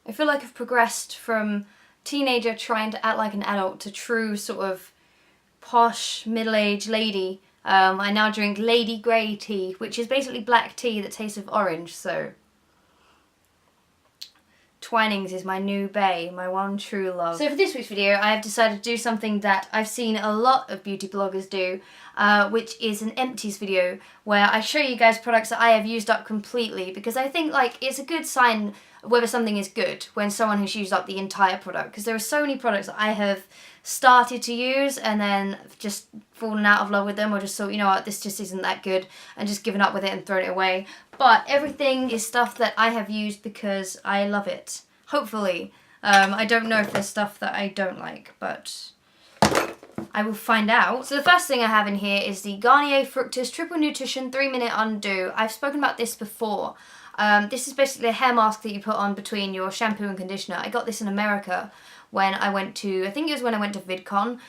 I feel like I've progressed from teenager trying to act like an adult to true sort of posh middle-aged lady. I now drink Lady Grey tea, which is basically black tea that tastes of orange, so Twinings is my new bae, my one true love. So for this week's video, I have decided to do something that I've seen a lot of beauty bloggers do, which is an empties video, where I show you guys products that I have used up completely, because I think like it's a good sign of whether something is good when someone has used up the entire product, because there are so many products that I have started to use and then just fallen out of love with them, or just thought, you know what, this just isn't that good, and just given up with it and thrown it away. But everything is stuff that I have used because I love it. Hopefully. I don't know if there's stuff that I don't like, but I will find out. So the first thing I have in here is the Garnier Fructis Triple Nutrition 3-Minute Undo. I've spoken about this before. This is basically a hair mask that you put on between your shampoo and conditioner. I got this in America when I went to, I think it was when I went to VidCon.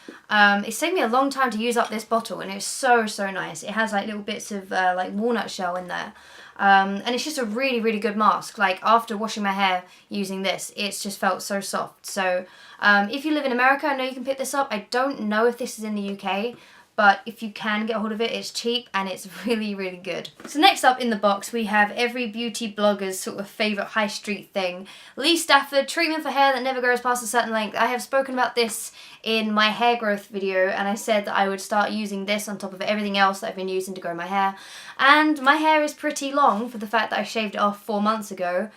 It saved me a long time to use up this bottle, and it's so, so nice. It has like little bits of like walnut shell in there. And it's just a really, really good mask. Like after washing my hair using this, it's just felt so soft. So if you live in America, I know you can pick this up. I don't know if this is in the UK, but if you can get a hold of it, it's cheap and it's really, really good. So next up in the box, we have every beauty blogger's sort of favourite high street thing. Lee Stafford, treatment for hair that never grows past a certain length. I have spoken about this in my hair growth video, and I said that I would start using this on top of everything else that I've been using to grow my hair. And my hair is pretty long for the fact that I shaved it off 4 months ago.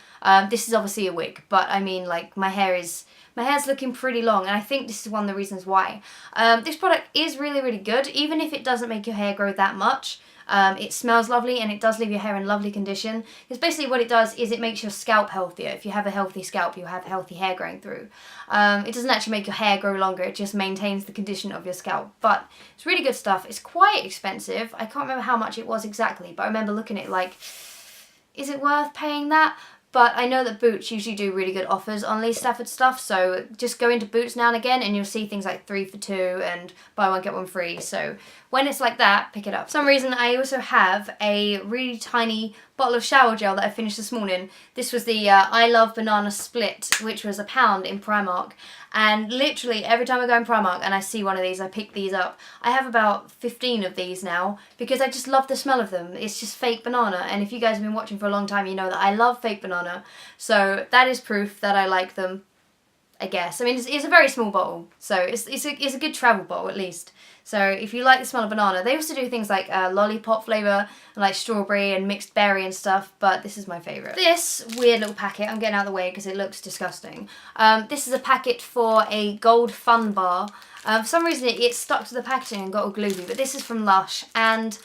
This is obviously a wig, but I mean, like, my hair's looking pretty long, and I think this is one of the reasons why. This product is really, really good, even if it doesn't make your hair grow that much. It smells lovely, and it does leave your hair in lovely condition, because basically what it does is it makes your scalp healthier. If you have a healthy scalp, you'll have healthy hair growing through. It doesn't actually make your hair grow longer, it just maintains the condition of your scalp. But it's really good stuff. It's quite expensive. I can't remember how much it was exactly, but I remember looking at it like, is it worth paying that? But I know that Boots usually do really good offers on Lee Stafford stuff, so just go into Boots now and again and you'll see things like 3 for 2 and buy one get one free. So when it's like that, pick it up. For some reason I also have a really tiny bottle of shower gel that I finished this morning. This was the I Love Banana Split, which was £1 in Primark. And literally every time I go in Primark and I see one of these, I pick these up. I have about 15 of these now because I just love the smell of them. It's just fake banana, and if you guys have been watching for a long time, you know that I love fake banana. So that is proof that I like them, I guess. I mean, it's a very small bottle, so it's a good travel bottle at least. So if you like the smell of banana, they also do things like lollipop flavour and like strawberry and mixed berry and stuff, but this is my favourite. This weird little packet, I'm getting out of the way because it looks disgusting. This is a packet for a gold fun bar. For some reason it stuck to the packaging and got all gluey, but this is from Lush, and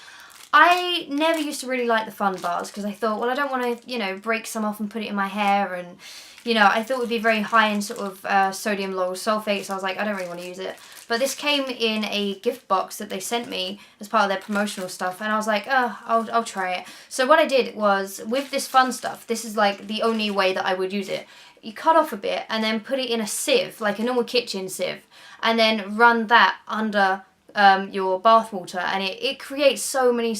I never used to really like the fun bars because I thought, well, I don't want to, you know, break some off and put it in my hair, and you know, I thought it would be very high in sort of sodium lauryl sulfate, so I was like, I don't really want to use it. But this came in a gift box that they sent me as part of their promotional stuff, and I was like, oh, I'll try it. So what I did was, with this fun stuff, this is like the only way that I would use it. You cut off a bit and then put it in a sieve, like a normal kitchen sieve, and then run that under your bath water, and it creates so many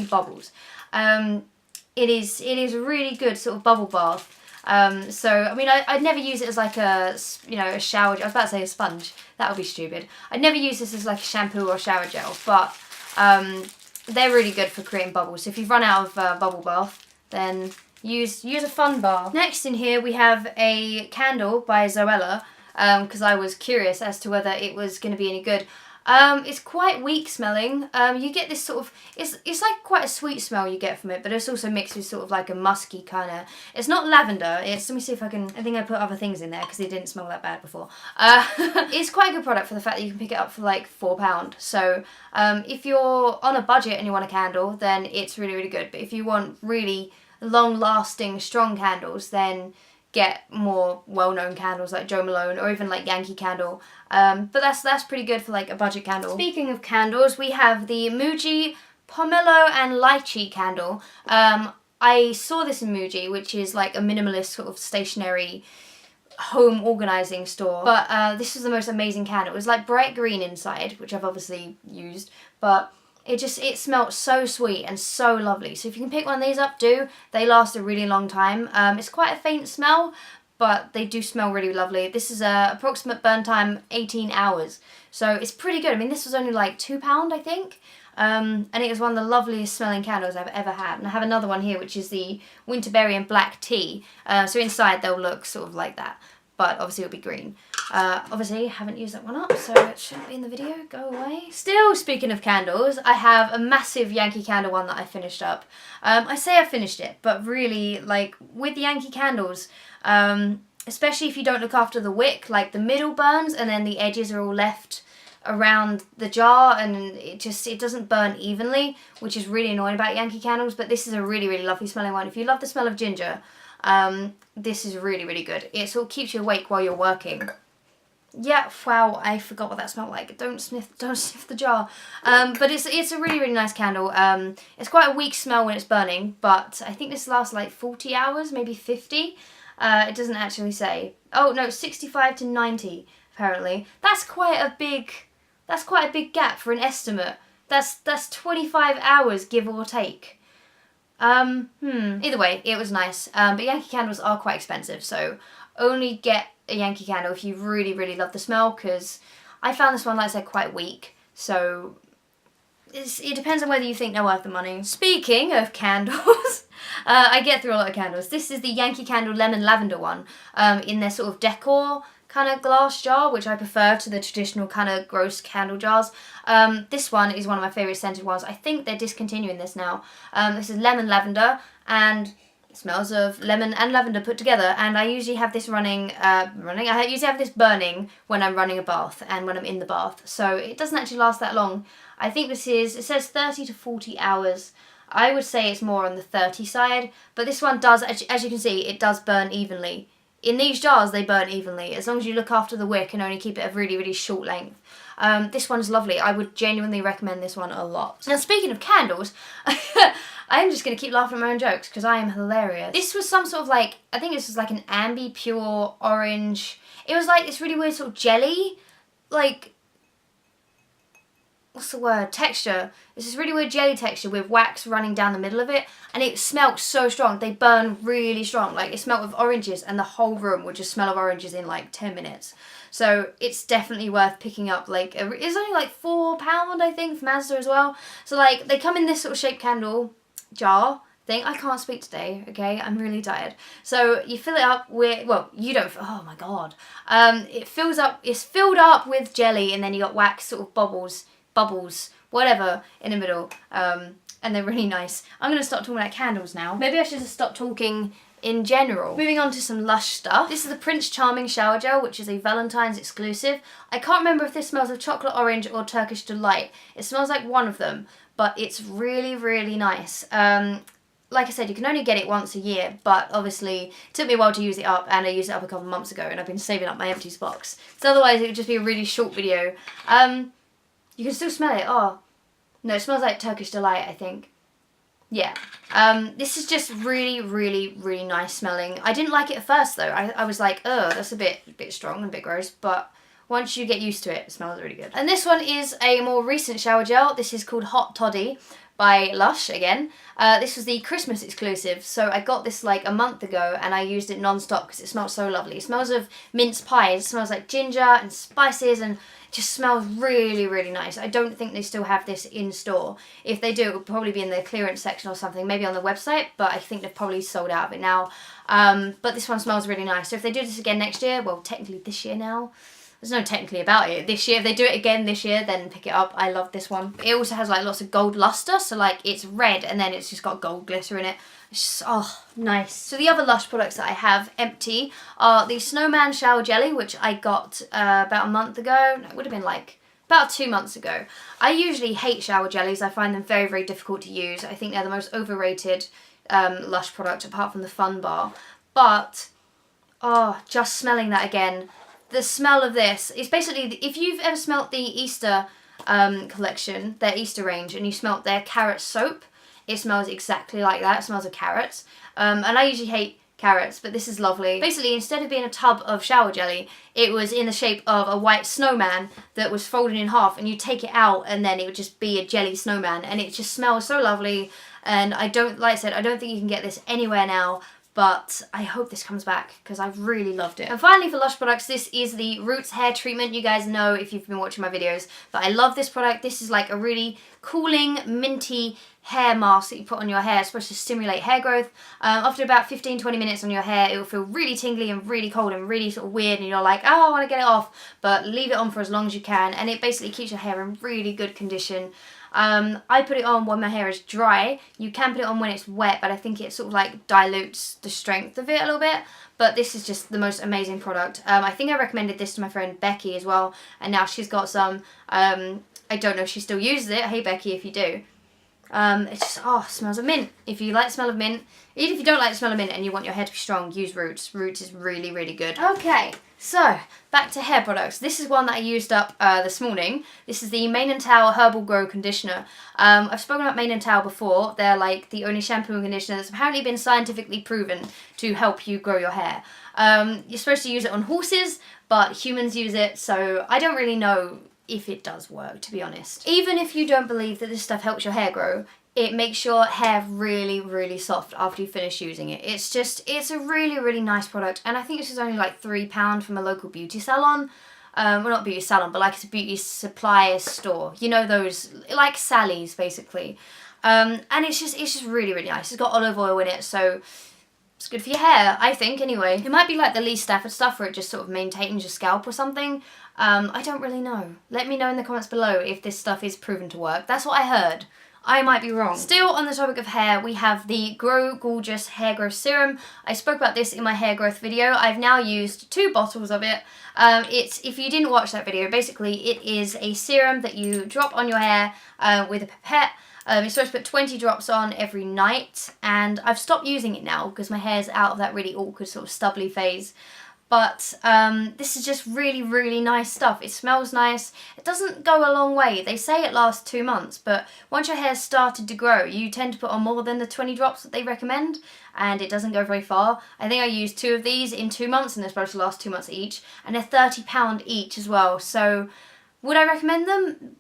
bubbles. It is a really good sort of bubble bath. So I mean, I'd never use it as like a, you know, a shower gel. I was about to say a sponge. That would be stupid. I'd never use this as like a shampoo or a shower gel, but they're really good for creating bubbles. So if you've run out of bubble bath, then use a fun bar. Next in here we have a candle by Zoella, because I was curious as to whether it was going to be any good. It's quite weak smelling. You get this sort of, it's like quite a sweet smell you get from it, but it's also mixed with sort of like a musky kind of, it's not lavender, it's, let me see if I can, I think I put other things in there because it didn't smell that bad before. It's quite a good product for the fact that you can pick it up for like £4. So if you're on a budget and you want a candle, then it's really, really good. But if you want really long-lasting, strong candles, then get more well-known candles like Jo Malone or even like Yankee Candle. But that's pretty good for like a budget candle. Speaking of candles, we have the Muji Pomelo and Lychee candle. I saw this in Muji, which is like a minimalist sort of stationary home organising store. But this was the most amazing candle. It was like bright green inside, which I've obviously used, but it smelled so sweet and so lovely. So if you can pick one of these up, do. They last a really long time. It's quite a faint smell, but they do smell really lovely. This is a approximate burn time 18 hours, so it's pretty good. I mean, this was only like £2, I think. And it was one of the loveliest smelling candles I've ever had. And I have another one here, which is the Winterberry and Black Tea. So inside they'll look sort of like that, but obviously it'll be green. Obviously haven't used that one up, so it shouldn't be in the video. Go away. Still, speaking of candles, I have a massive Yankee Candle one that I finished up. I say I finished it, but really, like, with Yankee candles, especially if you don't look after the wick, like the middle burns and then the edges are all left around the jar, and it doesn't burn evenly, which is really annoying about Yankee candles. But this is a really, really lovely smelling one. If you love the smell of ginger, this is really, really good. It sort of keeps you awake while you're working. Yeah, wow, I forgot what that smelled like. Don't sniff the jar. But it's a really, really nice candle. It's quite a weak smell when it's burning, but I think this lasts like 40 hours, maybe 50. It doesn't actually say. Oh no, 65 to 90 apparently. That's quite a big gap for an estimate. That's 25 hours, give or take. Either way, it was nice. But Yankee candles are quite expensive, so only get a Yankee candle if you really, really love the smell, because I found this one, like I said, quite weak. So it depends on whether you think they're worth the money. Speaking of candles, I get through a lot of candles. This is the Yankee Candle Lemon Lavender one, in their sort of decor kind of glass jar, which I prefer to the traditional kind of gross candle jars. This one is one of my favourite scented ones. I think they're discontinuing this now. This is lemon lavender, and it smells of lemon and lavender put together, and I usually have this I usually have this burning when I'm running a bath and when I'm in the bath, so it doesn't actually last that long. I think it says 30 to 40 hours. I would say it's more on the 30 side, but this one does, as you can see, it does burn evenly. In these jars, they burn evenly, as long as you look after the wick and only keep it a really, really short length. This one's lovely. I would genuinely recommend this one a lot. Now, speaking of candles, I'm just going to keep laughing at my own jokes because I am hilarious. This was some sort of like, I think this was like an ambi pure orange. It was like this really weird sort of jelly, like, what's the word? Texture. It's this really weird jelly texture with wax running down the middle of it, and it smelled so strong. They burn really strong. Like, it smelled of oranges, and the whole room would just smell of oranges in like 10 minutes. So it's definitely worth picking up. Like, it's only like £4, I think, from Asda as well. So like, they come in this sort of shaped candle jar thing. I can't speak today, okay? I'm really tired. So you fill it up with, well, you don't, oh my god. It's filled up with jelly, and then you got wax sort of bubbles, whatever, in the middle, and they're really nice. I'm going to start talking about candles now. Maybe I should just stop talking in general. Moving on to some Lush stuff. This is the Prince Charming Shower Gel, which is a Valentine's exclusive. I can't remember if this smells of chocolate orange or Turkish Delight. It smells like one of them, but it's really, really nice. Like I said, you can only get it once a year, but obviously it took me a while to use it up, and I used it up a couple of months ago, and I've been saving up my Empties box. So otherwise it would just be a really short video. You can still smell it. Oh, no, it smells like Turkish Delight, I think. Yeah. This is just really, really, really nice smelling. I didn't like it at first, though. I was like, oh, that's a bit strong and a bit gross, but once you get used to it, it smells really good. And this one is a more recent shower gel. This is called Hot Toddy by Lush again. This was the Christmas exclusive, so I got this like a month ago, and I used it non-stop because it smells so lovely. It smells of mince pies. It smells like ginger and spices, and just smells really, really nice. I don't think they still have this in store. If they do, it would probably be in the clearance section or something, maybe on the website, but I think they've probably sold out of it now. But this one smells really nice. So if they do this again next year, well, technically this year now, there's no technically about it. This year, if they do it again this year, then pick it up. I love this one. It also has like lots of gold luster, so like it's red and then it's just got gold glitter in it. It's just, oh, nice. So the other Lush products that I have empty are the Snowman Shower Jelly, which I got about a month ago. No, it would have been like about 2 months ago. I usually hate shower jellies. I find them very, very difficult to use. I think they're the most overrated Lush product apart from the Fun Bar. But, oh, just smelling that again. The smell of this is basically, if you've ever smelt the Easter collection, their Easter range, and you smelt their carrot soap, it smells exactly like that. It smells of carrots. And I usually hate carrots, but this is lovely. Basically, instead of being a tub of shower jelly, it was in the shape of a white snowman that was folded in half, and you take it out and then it would just be a jelly snowman, and it just smells so lovely. And I don't, like I said, I don't think you can get this anywhere now, but I hope this comes back because I've really loved it. And finally for Lush products, this is the Roots hair treatment. You guys know if you've been watching my videos that I love this product. This is like a really cooling, minty hair mask that you put on your hair. It's supposed to stimulate hair growth. After about 15-20 minutes on your hair, it will feel really tingly and really cold and really sort of weird, and you're like, oh, I want to get it off, but leave it on for as long as you can, and it basically keeps your hair in really good condition. I put it on when my hair is dry. You can put it on when it's wet, but I think it sort of like dilutes the strength of it a little bit. But this is just the most amazing product. I think I recommended this to my friend Becky as well, and now she's got some. I don't know if she still uses it. Hey Becky, if you do. It's just, oh, smells of mint. If you like the smell of mint, even if you don't like the smell of mint and you want your hair to be strong, use Roots. Roots is really, really good. Okay, so back to hair products. This is one that I used up this morning. This is the Mane & Towel Herbal Grow Conditioner. I've spoken about Mane & Towel before. They're like the only shampoo and conditioner that's apparently been scientifically proven to help you grow your hair. You're supposed to use it on horses, but humans use it, so I don't really know if it does work, to be honest. Even if you don't believe that this stuff helps your hair grow, it makes your hair really, really soft after you finish using it. It's a really, really nice product, and I think this is only like £3 from a local beauty salon. Well, not beauty salon, but like it's a beauty supply store. You know those, like Sally's, basically. And it's just really, really nice. It's got olive oil in it, so it's good for your hair, I think, anyway. It might be like the Lee Stafford stuff where it just sort of maintains your scalp or something. I don't really know. Let me know in the comments below if this stuff is proven to work. That's what I heard. I might be wrong. Still on the topic of hair, we have the Grow Gorgeous Hair Growth Serum. I spoke about this in my hair growth video. I've now used 2 bottles of it. If you didn't watch that video, basically it is a serum that you drop on your hair with a pipette. You're supposed to put 20 drops on every night, and I've stopped using it now because my hair's out of that really awkward sort of stubbly phase. But this is just really, really nice stuff. It smells nice. It doesn't go a long way. They say it lasts 2 months, but once your hair's started to grow, you tend to put on more than the 20 drops that they recommend, and it doesn't go very far. I think I used 2 of these in 2 months, and they're supposed to last 2 months each, and they're £30 each as well. So would I recommend them?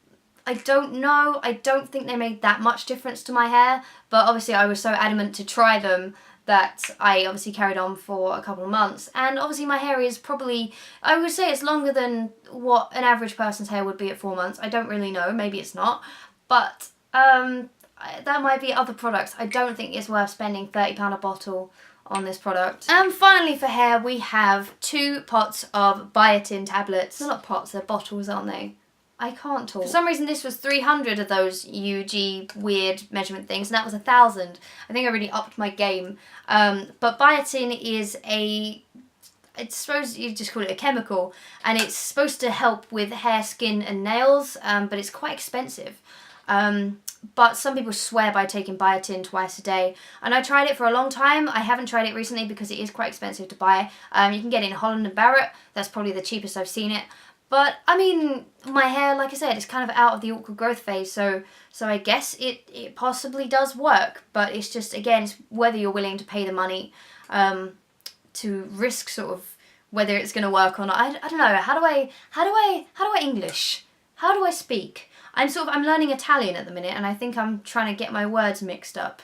I don't know. I don't think they made that much difference to my hair, but obviously I was so adamant to try them that I obviously carried on for a couple of months. And obviously my hair is probably, I would say it's longer than what an average person's hair would be at 4 months. I don't really know, maybe it's not. But that might be other products. I don't think it's worth spending £30 a bottle on this product. And finally for hair, we have 2 pots of biotin tablets. They're not pots, they're bottles, aren't they? I can't talk. For some reason this was 300 of those UG weird measurement things, and that was 1,000. I think I really upped my game. But biotin is it's supposed, you just call it a chemical, and it's supposed to help with hair, skin and nails, but it's quite expensive. But some people swear by taking biotin twice a day, and I tried it for a long time. I haven't tried it recently because it is quite expensive to buy. You can get it in Holland & Barrett. That's probably the cheapest I've seen it. But, I mean, my hair, like I said, is kind of out of the awkward growth phase, so I guess it possibly does work. But it's just, again, it's whether you're willing to pay the money to risk sort of whether it's going to work or not. I don't know. How do I English? How do I speak? I'm learning Italian at the minute, and I think I'm trying to get my words mixed up.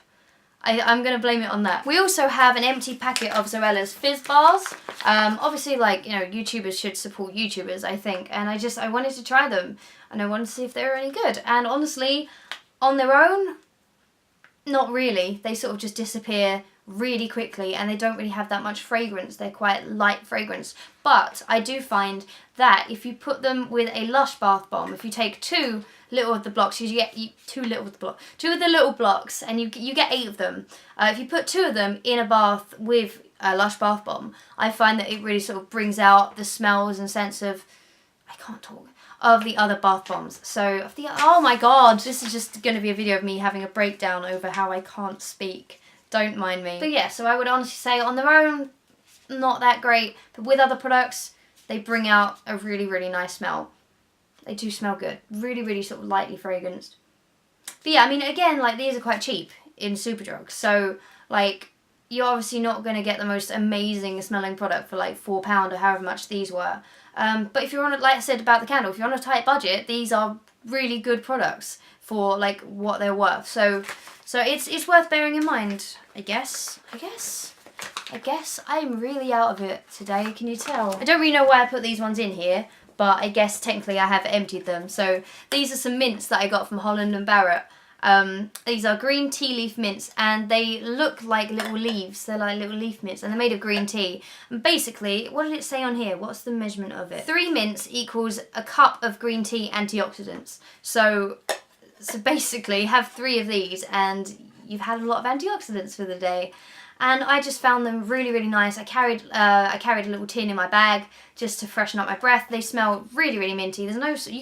I'm going to blame it on that. We also have an empty packet of Zoella's Fizz Bars. Obviously, like, you know, YouTubers should support YouTubers, I think. And I wanted to try them. And I wanted to see if they were any good. And honestly, on their own, not really. They sort of just disappear really quickly, and they don't really have that much fragrance. They're quite light fragrance. But I do find that if you put them with a Lush bath bomb, if you take 2 little of the blocks, you get 2 of the little blocks, and you get 8 of them. If you put 2 of them in a bath with a Lush bath bomb, I find that it really sort of brings out the smells and sense of, I can't talk, of the other bath bombs. So, oh my god, this is just going to be a video of me having a breakdown over how I can't speak. Don't mind me. But yeah, so I would honestly say on their own, not that great. But with other products, they bring out a really, really nice smell. They do smell good. Really, really sort of lightly fragranced. But yeah, I mean, again, like, these are quite cheap in Superdrug. So, like, you're obviously not going to get the most amazing smelling product for, like, £4 or however much these were. But if you're on, like I said about the candle, if you're on a tight budget, these are really good products for, like, what they're worth. So it's worth bearing in mind, I guess. I guess I'm really out of it today, can you tell? I don't really know why I put these ones in here, but I guess technically I have emptied them. So these are some mints that I got from Holland and Barrett. These are green tea leaf mints, and they look like little leaves. They're like little leaf mints, and they're made of green tea. And basically, what did it say on here? What's the measurement of it? 3 mints equals a cup of green tea antioxidants. So basically, have 3 of these, and you've had a lot of antioxidants for the day. And I just found them really, really nice. I carried a little tin in my bag just to freshen up my breath. They smell really, really minty. You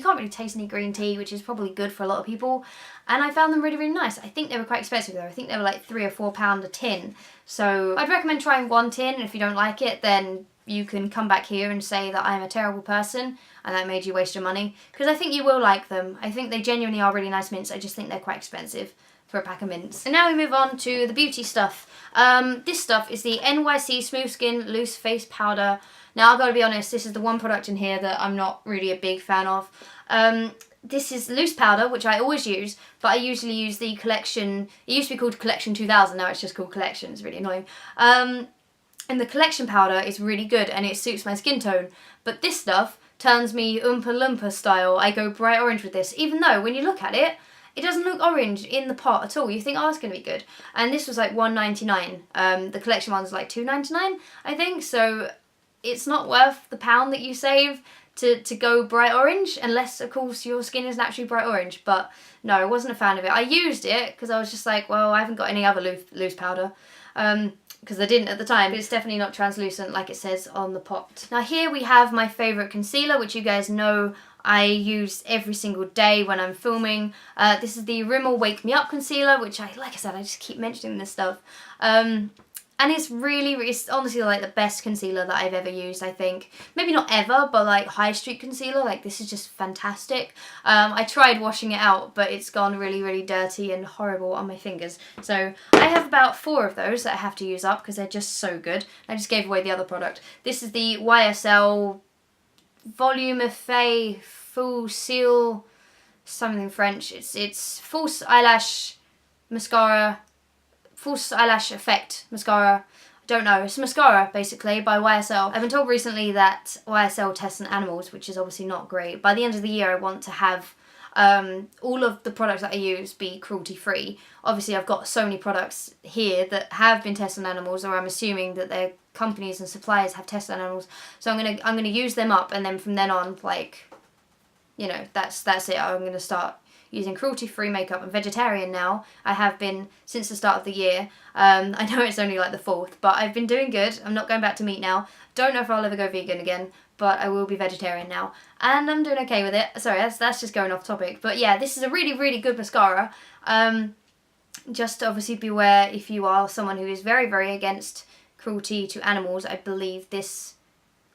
can't really taste any green tea, which is probably good for a lot of people. And I found them really, really nice. I think they were quite expensive though. I think they were like £3 or £4 a tin. So I'd recommend trying 1 tin, and if you don't like it, then you can come back here and say that I'm a terrible person and that made you waste your money. Because I think you will like them. I think they genuinely are really nice mints. I just think they're quite expensive for a pack of mints. And now we move on to the beauty stuff. This stuff is the NYC Smooth Skin Loose Face Powder. Now I've got to be honest, this is the one product in here that I'm not really a big fan of. This is loose powder, which I always use, but I usually use the collection. It used to be called Collection 2000, now it's just called Collection. It's really annoying. And the collection powder is really good and it suits my skin tone. But this stuff turns me Oompa Loompa style. I go bright orange with this, even though when you look at it, it doesn't look orange in the pot at all. You think, oh, it's going to be good. And this was like $1.99. The collection one's like $2.99, I think. So it's not worth the £1 that you save to go bright orange, unless, of course, your skin is naturally bright orange. But no, I wasn't a fan of it. I used it because I was just like, well, I haven't got any other loose powder. Because I didn't at the time, but it's definitely not translucent like it says on the pot. Now here we have my favourite concealer, which you guys know I use every single day when I'm filming. This is the Rimmel Wake Me Up concealer, which like I said, I just keep mentioning this stuff. And it's it's honestly like the best concealer that I've ever used, I think. Maybe not ever, but like high street concealer, like this is just fantastic. I tried washing it out, but it's gone really, really dirty and horrible on my fingers. So I have about 4 of those that I have to use up because they're just so good. I just gave away the other product. This is the YSL Volume Effet Full Seal something French. It's false eyelash mascara. False Eyelash Effect mascara. I don't know. It's a mascara, basically, by YSL. I've been told recently that YSL tests on animals, which is obviously not great. By the end of the year, I want to have all of the products that I use be cruelty-free. Obviously, I've got so many products here that have been tested on animals, or I'm assuming that their companies and suppliers have tested on animals. So I'm gonna use them up, and then from then on, like, you know, that's it. I'm gonna start using cruelty-free makeup. I'm vegetarian now. I have been since the start of the year. I know it's only like the 4th, but I've been doing good. I'm not going back to meat now. Don't know if I'll ever go vegan again, but I will be vegetarian now. And I'm doing okay with it. Sorry, that's just going off topic. But yeah, this is a really, really good mascara. Just obviously beware if you are someone who is very, very against cruelty to animals. I believe this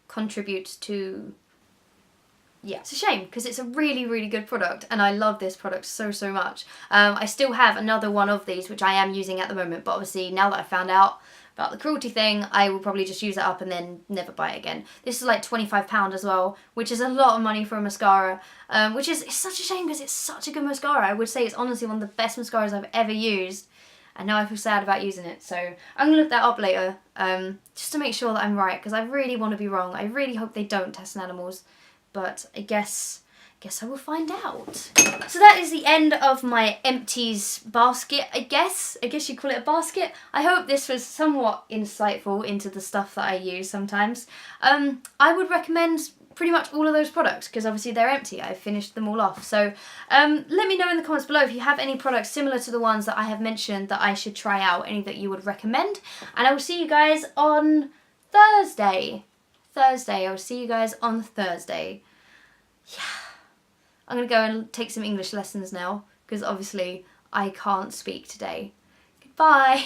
contributes to... Yeah, it's a shame because it's a really, really good product and I love this product so, so much. I still have another one of these which I am using at the moment, but obviously now that I found out about the cruelty thing, I will probably just use it up and then never buy it again. This is like £25 as well, which is a lot of money for a mascara, which is it's such a shame because it's such a good mascara. I would say it's honestly one of the best mascaras I've ever used, and now I feel sad about using it. So I'm going to look that up later, just to make sure that I'm right, because I really want to be wrong. I really hope they don't test on animals. But I guess I will find out. So that is the end of my Empties basket, I guess. I guess you call it a basket. I hope this was somewhat insightful into the stuff that I use sometimes. I would recommend pretty much all of those products because obviously they're empty. I've finished them all off. So let me know in the comments below if you have any products similar to the ones that I have mentioned that I should try out, any that you would recommend. And I will see you guys on Thursday. I'll see you guys on Thursday. Yeah. I'm going to go and take some English lessons now because obviously I can't speak today. Goodbye.